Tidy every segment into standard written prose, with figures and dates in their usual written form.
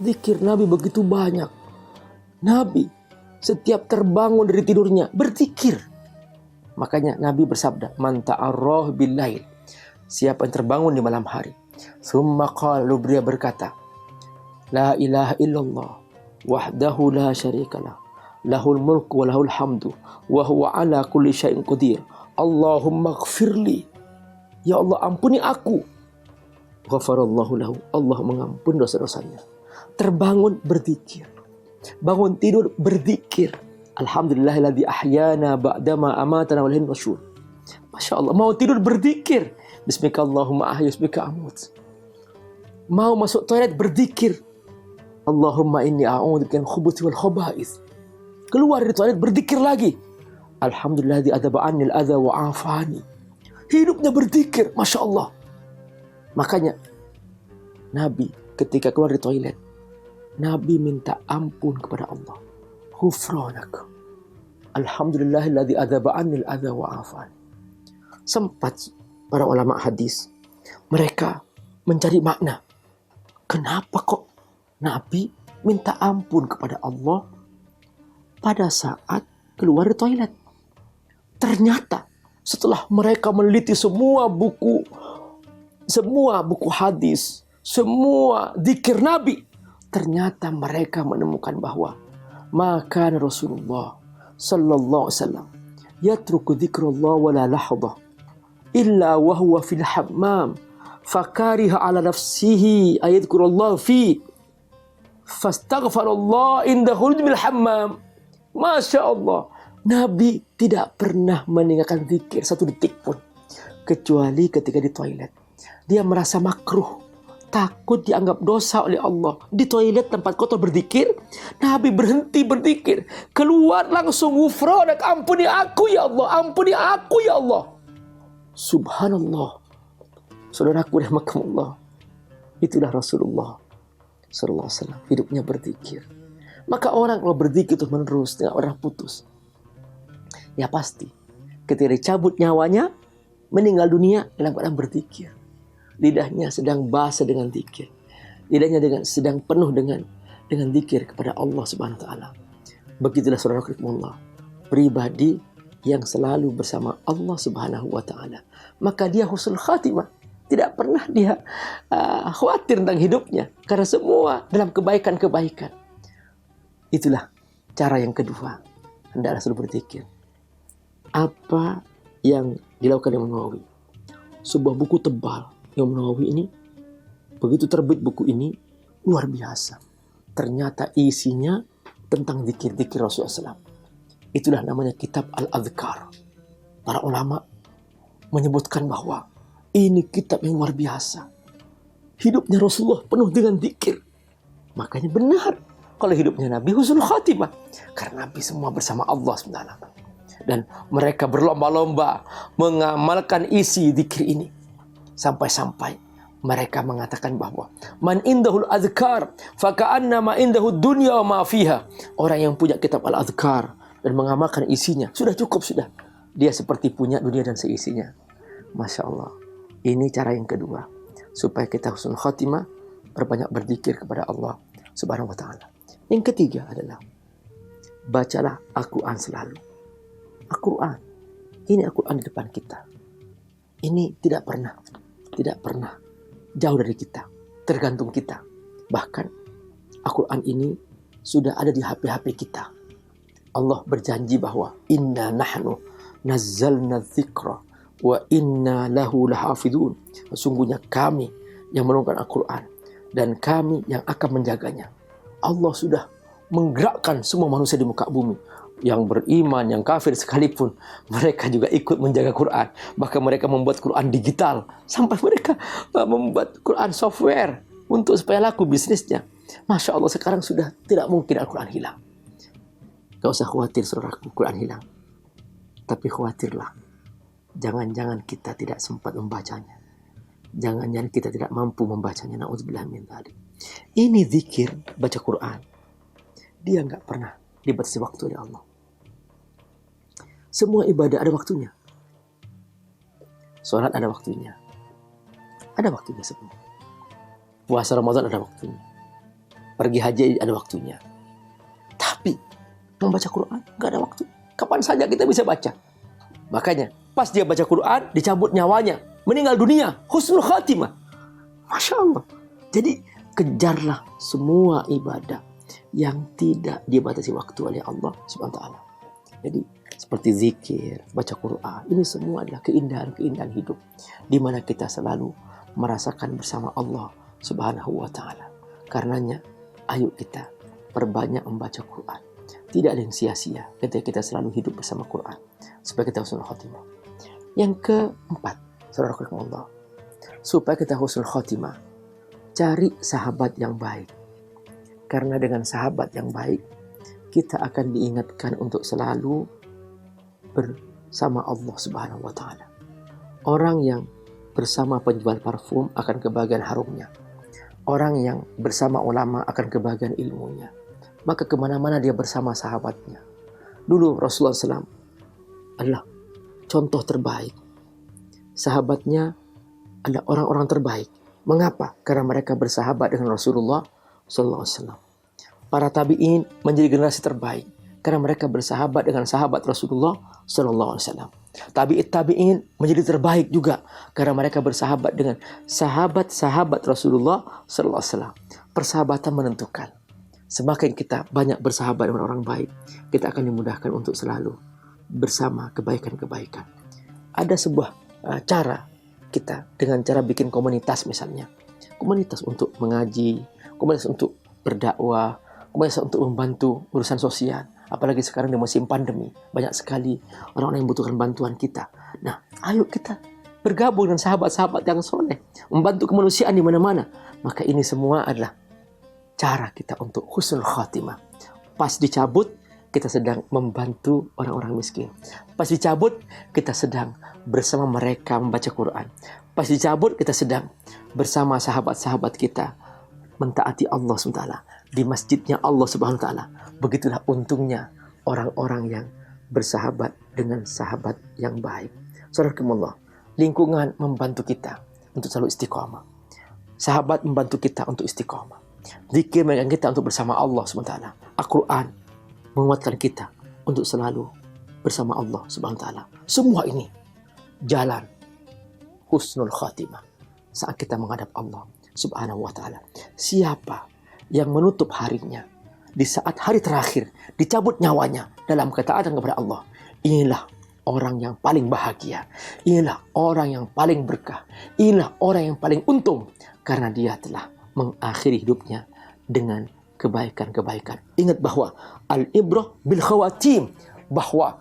Zikir Nabi begitu banyak. Nabi setiap terbangun dari tidurnya berzikir. Makanya Nabi bersabda, man ta'arrah bil lail, siapa yang terbangun di malam hari. Tsumma qala, lalu beliau berkata, la ilaha illallah wahdahu la syarikalah, lahul mulku wa lahul hamdu wa huwa ala kulli syai'in qadir. Allahumma ighfirli, ya Allah ampuni aku. Ghafarallahu lahu, Allah mengampuni dosa-dosanya. Terbangun berzikir, bangun tidur berzikir. Alhamdulillahilladzi ahyana ba'dama amatana wa ilaihi nusyur. Masya Allah, mau tidur berzikir, bismika Allahumma ahya bismika amut. Mau masuk toilet berzikir, Allahumma inni a'udzubika minal khubuthi wal khaba'ith. Keluar dari toilet berzikir lagi, alhamdulillahilladzi adhaba 'anni al-adza wa 'afani. Hidupnya berzikir, Masya Allah. Makanya Nabi ketika keluar dari toilet, Nabi minta ampun kepada Allah. Ghufranak, alhamdulillahilladzi adhaba 'anni al-adza wa 'afani. Sempat para ulama hadis mereka mencari makna, kenapa kok Nabi minta ampun kepada Allah pada saat keluar dari toilet. Ternyata setelah mereka meneliti semua buku hadis, semua zikir Nabi, ternyata mereka menemukan bahwa maka Rasulullah sallallahu alaihi wasallam yatruku dzikrullah wala lahadhah illa wa huwa fil hammam fakariha ala nafsihi ayadhkurullah fi fastaghfarallah inda khuruj minal hammam. Masya Allah, Nabi tidak pernah meninggalkan zikir satu detik pun, kecuali ketika di toilet. Dia merasa makruh, takut dianggap dosa oleh Allah. Di toilet tempat kotor berzikir, Nabi berhenti berzikir, keluar langsung, ghufranak, ampuni aku ya Allah, ampuni aku ya Allah. Subhanallah. Saudaraku rahimakumullah, itulah Rasulullah sallallahu alaihi wasallam, hidupnya berzikir. Maka orang kalau berzikir terus menerus, tidak pernah putus, ya pasti ketika dicabut nyawanya, meninggal dunia dalam keadaan berzikir. Lidahnya sedang basah dengan zikir, lidahnya sedang penuh dengan zikir kepada Allah Subhanahu wa taala. Begitulah saudara rahimakumullah, pribadi yang selalu bersama Allah Subhanahu wa taala, maka dia husnul khatimah. Tidak pernah dia khawatir tentang hidupnya, karena semua dalam kebaikan-kebaikan. Itulah cara yang kedua, hendaklah selalu berzikir. Apa yang dilakukan Imam Nawawi? Sebuah buku tebal Imam Nawawi ini, begitu terbit buku ini, luar biasa. Ternyata isinya tentang zikir-zikir Rasulullah SAW. Itulah namanya kitab Al-Adhkar. Para ulama menyebutkan bahwa ini kitab yang luar biasa. Hidupnya Rasulullah penuh dengan zikir. Makanya benar kalau hidupnya Nabi husnul khatimah, karena Nabi semua bersama Allah SWT. Dan mereka berlomba-lomba mengamalkan isi zikir ini. Sampai-sampai mereka mengatakan bahwa man indahul adhkar faka'anna ma indahud dunya wa ma fiha. Orang yang punya kitab Al-Adhkar dan mengamalkan isinya, sudah cukup sudah. Dia seperti punya dunia dan seisinya. Masya Allah. Ini cara yang kedua, supaya kita husnul khatimah, berbanyak berzikir kepada Allah Subhanahu wa taala. Yang ketiga adalah bacalah Al-Quran selalu. Al-Quran, ini Al-Quran di depan kita. Ini tidak pernah jauh dari kita, tergantung kita. Bahkan Al-Quran ini sudah ada di HP-HP kita. Allah berjanji bahwa inna nahnu nazzalna dzikra wa inna lahu lahafidun. Sesungguhnya kami yang menurunkan Al-Quran dan kami yang akan menjaganya. Allah sudah menggerakkan semua manusia di muka bumi, yang beriman, yang kafir sekalipun, mereka juga ikut menjaga Quran. Bahkan mereka membuat Quran digital, sampai mereka membuat Quran software untuk supaya laku bisnisnya. Masya Allah, sekarang sudah tidak mungkin Al-Quran hilang. Gak usah khawatir saudaraku, Quran hilang. Tapi khawatirlah, jangan-jangan kita tidak sempat membacanya. Jangan-jangan kita tidak mampu membacanya. Na'udzubillah min dzalik. Ini zikir, baca Quran, dia nggak pernah dibatasi waktu oleh Allah. Semua ibadah ada waktunya. Sholat ada waktunya. Ada waktunya semua. Puasa Ramadan ada waktunya. Pergi haji ada waktunya. Tapi membaca Quran nggak ada waktu. Kapan saja kita bisa baca. Makanya pas dia baca Quran dicabut nyawanya, meninggal dunia, husnul khatimah. Masya Allah. Jadi kejarlah semua ibadah yang tidak dibatasi waktu oleh Allah Subhanahu wa taala. Jadi seperti zikir, baca Quran, ini semua adalah keindahan-keindahan hidup di mana kita selalu merasakan bersama Allah Subhanahu wa taala. Karenanya ayo kita perbanyak membaca Quran. Tidak ada yang sia-sia ketika kita selalu hidup bersama Quran supaya kita husnul khotimah. Yang keempat, saudara-saudara, supaya kita husnul khotimah, cari sahabat yang baik. Karena dengan sahabat yang baik, kita akan diingatkan untuk selalu bersama Allah Subhanahu wa taala. Orang yang bersama penjual parfum akan kebagian harumnya. Orang yang bersama ulama akan kebagian ilmunya. Maka kemana-mana dia bersama sahabatnya. Dulu Rasulullah SAW adalah contoh terbaik. Sahabatnya adalah orang-orang terbaik. Mengapa? Karena mereka bersahabat dengan Rasulullah SAW. Para tabi'in menjadi generasi terbaik karena mereka bersahabat dengan sahabat Rasulullah SAW. Tabi'in menjadi terbaik juga karena mereka bersahabat dengan sahabat-sahabat Rasulullah SAW. Persahabatan menentukan. Semakin kita banyak bersahabat dengan orang baik, kita akan dimudahkan untuk selalu bersama kebaikan-kebaikan. Ada sebuah cara kita dengan cara bikin komunitas misalnya. Komunitas untuk mengaji, komunitas untuk berdakwah, komunitas untuk membantu urusan sosial. Apalagi sekarang di musim pandemi, banyak sekali orang-orang yang membutuhkan bantuan kita. Nah, ayo kita bergabung dengan sahabat-sahabat yang soleh, membantu kemanusiaan di mana-mana. Maka ini semua adalah cara kita untuk husnul khatimah. Pas dicabut, kita sedang membantu orang-orang miskin. Pas dicabut, kita sedang bersama mereka membaca Quran. Pas dicabut, kita sedang bersama sahabat-sahabat kita mentaati Allah SWT di masjidnya Allah Subhanahu wa taala. Begitulah untungnya orang-orang yang bersahabat dengan sahabat yang baik. Saudarakumullah, lingkungan membantu kita untuk selalu istiqamah. Sahabat membantu kita untuk istiqamah. Zikir mengingatkan kita untuk bersama Allah SWT. Al-Quran menguatkan kita untuk selalu bersama Allah SWT. Semua ini jalan husnul khatimah saat kita menghadap Allah Subhanahu wa ta'ala. Siapa yang menutup harinya di saat hari terakhir dicabut nyawanya dalam ketaatan kepada Allah, inilah orang yang paling bahagia. Inilah orang yang paling berkah. Inilah orang yang paling untung karena dia telah mengakhiri hidupnya dengan kebaikan-kebaikan. Ingat bahwa al-ibrah bil khawatim, bahwa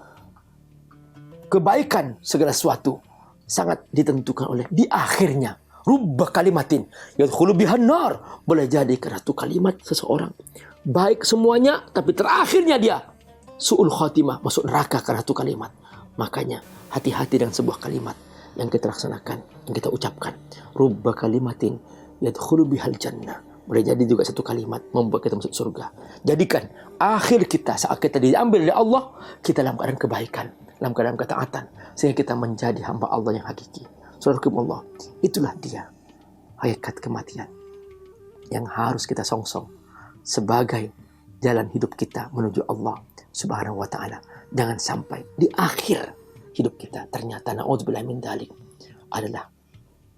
kebaikan segala sesuatu sangat ditentukan oleh di akhirnya. Rubba kalimatin yadkhulu bihan nar, boleh jadi karena itu kalimat seseorang baik semuanya tapi terakhirnya dia su'ul khatimah, masuk neraka karena itu kalimat. Makanya hati-hati dengan sebuah kalimat yang kita laksanakan, yang kita ucapkan. Rubba kalimatin yadkhulu bihal jannah, boleh jadi juga satu kalimat membuat kita masuk surga. Jadikan akhir kita saat kita diambil oleh Allah, kita dalam keadaan kebaikan, dalam keadaan ketaatan, sehingga kita menjadi hamba Allah yang hakiki. Saudarakumullah, itulah dia hakikat kematian yang harus kita songsong sebagai jalan hidup kita menuju Allah Subhanahu wa ta'ala. Jangan sampai di akhir hidup kita ternyata na'udzubillah min dzalik adalah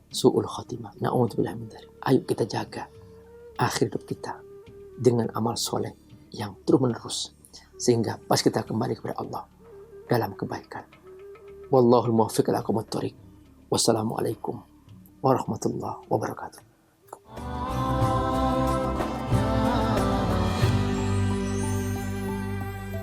su'ul khatimah. Na'udzubillah min dzalik. Ayo kita jaga akhir hidup kita dengan amal soleh yang terus menerus sehingga pas kita kembali kepada Allah dalam kebaikan. Wallahul muwaffiq ila aqwamit thoriq. Wassalamualaikum warahmatullahi wabarakatuh.